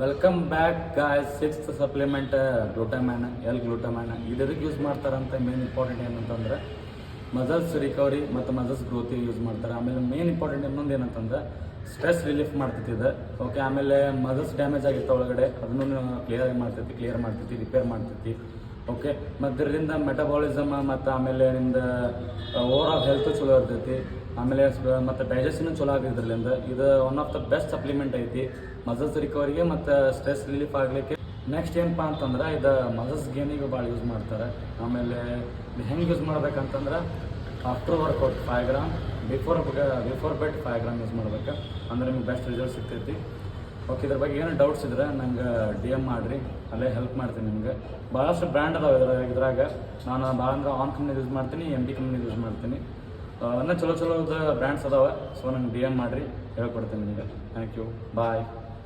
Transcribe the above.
Welcome back guys. Sixth supplement glutamine, glutamine ಇದಕ್ಕೆ use ಮಾಡ್ತಾರಂತ main important ಏನಂತಂದ್ರೆ muscles recovery ಮತ್ತು ಮಸಲ್ಸ್ ಗ್ರೋತಿಗೆ ಯೂಸ್ ಮಾಡ್ತಾರೆ. ಆಮೇಲೆ ಮೇನ್ ಇಂಪಾರ್ಟೆಂಟ್ ಇನ್ನೊಂದು ಏನಂತಂದ್ರೆ ಸ್ಟ್ರೆಸ್ ರಿಲೀಫ್ ಮಾಡ್ತೈತಿ ಇದು. ಓಕೆ, ಆಮೇಲೆ ಮಸಲ್ಸ್ ಡ್ಯಾಮೇಜ್ ಆಗಿತ್ತು ಒಳಗಡೆ ಅದನ್ನು ಕ್ಲಿಯರ್ ಮಾಡ್ತೈತಿ, ರಿಪೇರ್ ಮಾಡ್ತೈತಿ. ಓಕೆ, ಮತ್ತು ಇದರಿಂದ ಮೆಟಬಾಲಿಸಮ್ ಮತ್ತು ಆಮೇಲೆ ನಿಮ್ದು ಓವರ್ ಆಲ್ ಹೆಲ್ತ್ ಚಲೋ ಇರ್ತೈತಿ. ಆಮೇಲೆ ಮತ್ತು ಡೈಜೆಷನ್ ಚಲೋ ಆಗಿದ್ರಲ್ಲಿಂದ ಇದು one of the best supplement ಐತಿ ಮಸಲ್ಸ್ ರಿಕವರಿಗೆ ಮತ್ತು ಸ್ಟ್ರೆಸ್ ರಿಲೀಫ್ ಆಗಲಿಕ್ಕೆ. ನೆಕ್ಸ್ಟ್ ಏನಪ್ಪ ಅಂತಂದ್ರೆ ಇದು ಮಸಲ್ಸ್ ಗೇನಿಗೆ ಭಾಳ ಯೂಸ್ ಮಾಡ್ತಾರೆ. ಆಮೇಲೆ ಇದು ಹೆಂಗೆ ಯೂಸ್ ಮಾಡ್ಬೇಕಂತಂದ್ರೆ after workout 5 gram, before bed 5 gram use ಮಾಡ್ಬೇಕು. ಅಂದ್ರೆ ನಿಮ್ಗೆ ಬೆಸ್ಟ್ ರಿಸಲ್ಟ್ ಸಿಗ್ತೈತಿ. ಓಕೆ, ಇದ್ರ ಬಗ್ಗೆ ಏನೋ ಡೌಟ್ಸ್ ಇದ್ರೆ ನಂಗೆ DM ಮಾಡಿರಿ, ಅಲ್ಲೇ ಹೆಲ್ಪ್ ಮಾಡ್ತೀನಿ ನಿಮ್ಗೆ. ಭಾಳಷ್ಟು ಬ್ರ್ಯಾಂಡ್ ಅದಾವೆ ಇದ್ರಾಗ. ನಾನು ಭಾಳ ಅಂದ್ರೆ ಆನ್ ಕಂಪ್ನಿ ಯೂಸ್ ಮಾಡ್ತೀನಿ, MD ಕಂಪ್ನಿ ಯೂಸ್ ಮಾಡ್ತೀನಿ. ಇನ್ನೂ ಚಲೋ ಬ್ರ್ಯಾಂಡ್ಸ್ ಅದಾವೆ. ಸೊ ನಂಗೆ DM ಮಾಡಿರಿ, ಹೇಳ್ಕೊಡ್ತೀನಿ ನಿಮಗೆ. Thank you, bye.